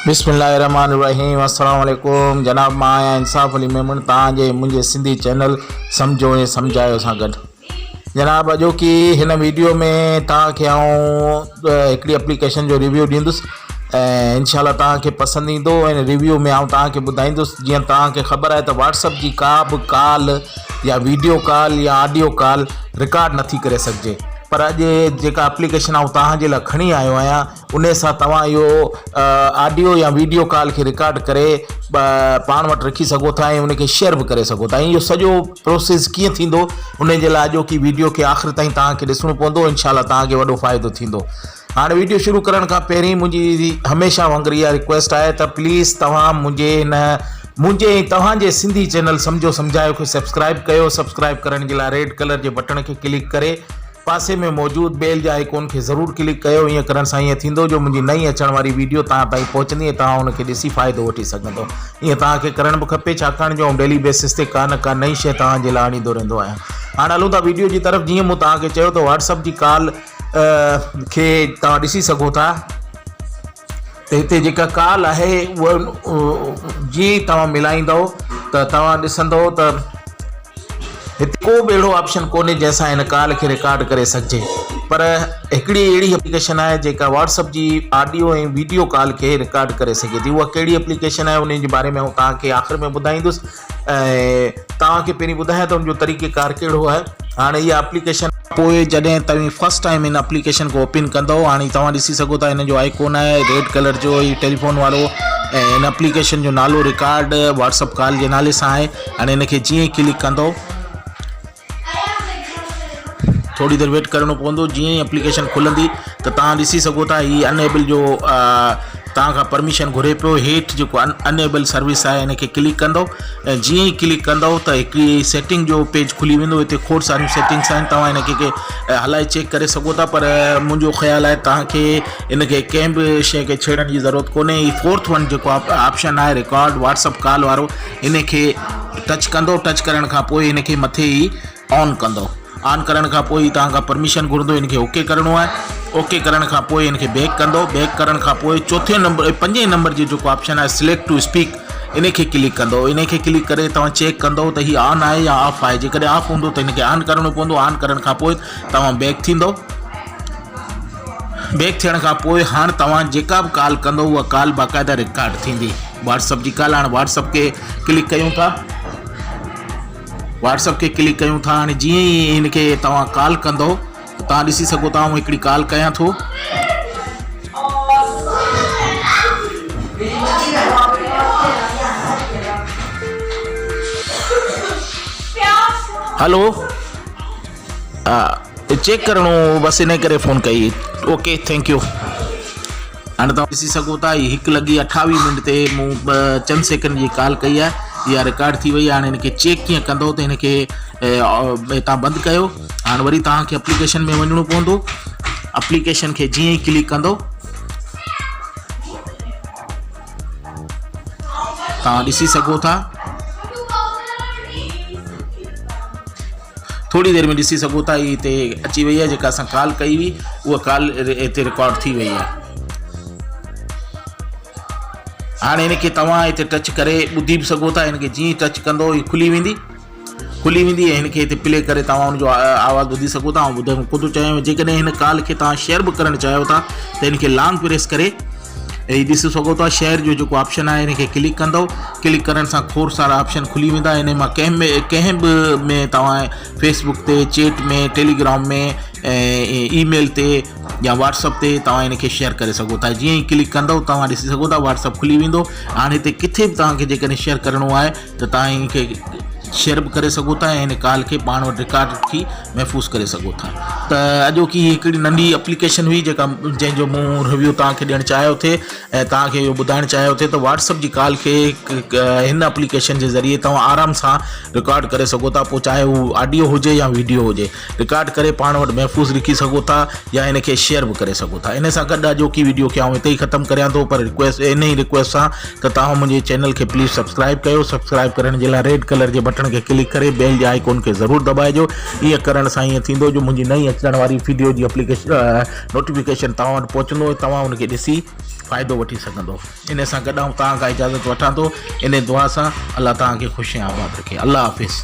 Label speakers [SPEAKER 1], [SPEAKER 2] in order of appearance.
[SPEAKER 1] बिस्मिल्लाहिर्रहमानिर्रहीम। अस्सलाम वालेकुम जनाब, मां आहियां इंसाफ़ अली मेमन तव्हांजे मुंहिंजे सिंधी चैनल सम्झो ऐं सम्झायो सां गॾु। जनाब, अॼोकी हिन वीडियो में तव्हांखे आउं हिकिड़ी एप्लीकेशन जो रिव्यू ॾींदुसि ऐं इंशाल्लाह तव्हांखे पसंदि ईंदो। ऐं रिव्यू में आउं तव्हांखे ॿुधाईंदुसि, जीअं तव्हांखे ख़बर आहे त व्हाट्सअप जी का बि कॉल या वीडियो कॉल या ऑडियो कॉल रिकॉर्ड नथी करे सघिजे, पर अॼु जेका एप्लीकेशन आउं तव्हांजे लाइ खणी आयो आहियां उन सां तव्हां इहो ऑडियो या वीडियो कॉल खे रिकॉर्ड करे पाण वटि रखी सघो था ऐं उनखे शेयर बि करे सघो था। ऐं इहो सॼो प्रोसेस कीअं थींदो उन जे लाइ अॼोकी वीडियो खे आख़िर ताईं तव्हांखे ॾिसणो पवंदो। इंशाल्लाह तव्हांखे वॾो फ़ाइदो थींदो। हाणे वीडियो शुरू करण खां पहिरीं मुंहिंजी हमेशह वांगुरु इहा रिक्वेस्ट आहे त प्लीज़ तव्हां मुंहिंजे तव्हांजे सिंधी चैनल सम्झो सम्झायो खे सब्सक्राइब कयो। सब्सक्राइब करण जे लाइ रेड कलर जे बटन खे क्लिक करे पासे में मौजूद बेल जे आइकॉन खे ज़रूरु क्लिक कयो। ईअं करण सां ईअं थींदो जो मुंहिंजी नई अचण वारी वीडियो तव्हां ताईं पहुचंदी ऐं तव्हां उनखे ॾिसी फ़ाइदो वठी सघंदो। ईअं तव्हांखे करण बि खपे, छाकाणि जो डेली बेसिस ते का न का नई शइ तव्हांजे लाइ आणींदो रहंदो आहियां। हाणे हलूं था वीडियो जी तरफ़। जीअं मूं तव्हांखे चयो त व्हाट्सअप जी कॉल खे तव्हां ॾिसी सघो था त हिते जेका कॉल आहे उहा जीअं तव्हां मिलाईंदव त तव्हां ॾिसंदव त हिते को बि अहिड़ो ऑप्शन कोन्हे जंहिंसां हिन कॉल खे रिकॉर्ड करे सघिजे, पर हिकिड़ी अहिड़ी एप्लीकेशन आहे जेका व्हाट्सअप जी ऑडियो ऐं वीडियो कॉल खे रिकॉर्ड करे सघे थी। उहा कहिड़ी एप्लीकेशन आहे उन जे बारे में तव्हांखे आख़िर में ॿुधाईंदुसि ऐं तव्हांखे पहिरीं ॿुधायां त उनजो तरीक़ेकार कहिड़ो आहे। हाणे इहा एप्लीकेशन पोइ जॾहिं तव्हां फर्स्ट टाइम हिन एप्लीकेशन को ओपन कंदव, हाणे तव्हां ॾिसी सघो था हिन जो आइकॉन आहे रेड कलर जो, ही टेलीफोन वारो, ऐं हिन एप्लीकेशन जो नालो रिकॉर्ड व्हाट्सअप कॉल जे नाले सां आहे। हाणे हिनखे जीअं ई क्लिक कंदव, थोड़ी देर वेट करणो पवंदो। जीअं ई एप्लीकेशन खुलंदी त तव्हां ॾिसी सघो था ही अनएबल जो तव्हां खां परमिशन घुरे पियो। हेठि जेको अनएबल सर्विस आहे हिनखे क्लिक कंदव ऐं जीअं ई क्लिक कंदव त हिकिड़ी सेटिंग जो पेज खुली वेंदो। हिते खोड़ सारियूं सेटिंग्स आहिनि, तव्हां हिनखे हलाए चेक करे सघो था, पर मुंहिंजो ख़्यालु आहे तव्हांखे हिनखे कंहिं बि शइ खे छेड़ण जी ज़रूरत कोन्हे। ही फोर्थ वन जेको ऑप्शन आहे रिकॉर्ड व्हाट्सअप कॉल वारो, हिनखे टच कंदो। टच करण खां पोइ हिनखे मथे ई ऑन कंदो। ऑन करण खां पोइ तव्हां खां परमिशन घुरंदो, हिनखे ओके करिणो आहे। ओके करण खां पोइ हिनखे बैक कंदो। बैक करण खां पोइ पंजे नंबर जो जेको ऑप्शन आहे सिलेक्ट टू स्पीक, इनखे क्लिक कंदो। इनखे क्लिक करे तव्हां चेक कंदो त हीअ ऑन आहे या ऑफ आहे। जेकॾहिं ऑफ हूंदो त हिनखे ऑन करिणो पवंदो। ऑन करण खां पोइ तव्हां बैक थींदो। बैक थियण खां पोइ हाणे तव्हां जेका बि कॉल कंदो उहा कॉल बाक़ाइदा रिकॉर्ड थींदी। व्हाट्सअप जी कॉल, हाणे व्हाट्सअप खे क्लिक कयूं था। व्हाट्सअप खे क्लिक कयूं था। हाणे जीअं ई हिनखे तव्हां कॉल कंदो त तव्हां ॾिसी सघो था आउं हिकिड़ी कॉल कयां थो। हेलो, चेक करणो बसि इन करे फ़ोन कई। Okay, thank U. हाणे तव्हां ॾिसी सघो था 1:28 ते मूं चंद सेकंड जी कॉल कई आहे, इहा रिकॉर्ड थी वई। हाणे हिनखे चेक कीअं कंदो त हिनखे तव्हां बंदि कयो। हाणे वरी तव्हांखे एप्लीकेशन में वञिणो पवंदो। एप्लीकेशन खे जीअं ई क्लिक कंदो तव्हां ॾिसी सघो था, थोड़ी देर में ॾिसी सघो था ही हिते अची वई आहे। जेका असां कॉल कई हुई उहा कॉल हिते रिकॉर्ड थी वई आहे। हाणे हिनखे तव्हां हिते टच करे ॿुधी बि सघो था। हिनखे जीअं ई टच कंदो ही खुली वेंदी ऐं हिनखे हिते प्ले करे तव्हां हुनजो आवाज़ ॿुधी सघो था। ऐं ॿुधण कोन थो चाहियां, जेकॾहिं हिन कॉल खे तव्हां शेयर बि करणु चाहियो था त हिनखे लॉन्ग प्रेस करे ॾिसी सघो था। शेयर जो जेको ऑप्शन आहे हिनखे क्लिक कंदो। क्लिक करण सां खोड़ सारा ऑप्शन खुली वेंदा। हिन मां कंहिं बि में तव्हां फेसबुक ते, चैट में, टेलीग्राम में, ईमेल ते या व्हाट्सअप ते तव्हां हिनखे शेयर करे सघो था। जीअं ई क्लिक कंदव तव्हां ॾिसी सघो था व्हाट्सअप खुली वेंदो। हाणे हिते किथे बि तव्हांखे जेकॾहिं शेयर करिणो आहे त तव्हां हिनखे शेयर बि करे सघो था ऐं हिन कॉल खे पाण वटि रिकॉर्ड थी महफ़ूज़ करे सघो था। त अॼोकी हिकिड़ी नंढी एप्लीकेशन हुई जंहिंजो मूं रिव्यू तव्हांखे ॾियणु चाहियो थे ऐं तव्हांखे इहो ॿुधाइणु चाहियो थे त व्हाट्सअप जी कॉल खे हिन एप्लीकेशन जे ज़रिए तव्हां आराम सां रिकॉर्ड करे सघो था। पोइ चाहे उहो ऑडियो हुजे या वीडियो हुजे, रिकॉर्ड करे पाण वटि महफ़ूज़ रखी सघो था या हिनखे शेयर बि करे सघो था। इन सां गॾु अॼोकी वीडियो खे आउं हिते ई ख़तमु करियां थो, पर इन ई रिक्वेस्ट सां त तव्हां मुंहिंजे चैनल खे प्लीज़ सब्सक्राइब कयो। सब्सक्राइब करण जे लाइ रेड कलर जे बटन खे क्लिक करे बेल जे आइकॉन खे ज़रूरु दबाइजो। ईअं करण सां ईअं थींदो जो मुंहिंजी नई अचण वारी वीडियो जी नोटिफिकेशन तव्हां वटि पहुचंदो, तव्हां उनखे ॾिसी फ़ाइदो वठी सघंदो। इन सां गॾु आउं तव्हां खां इजाज़त वठां थो। इन दुआ सां अल्लाह तव्हांखे ख़ुशियां आबाद रखे। अल्लाह हाफ़िज़।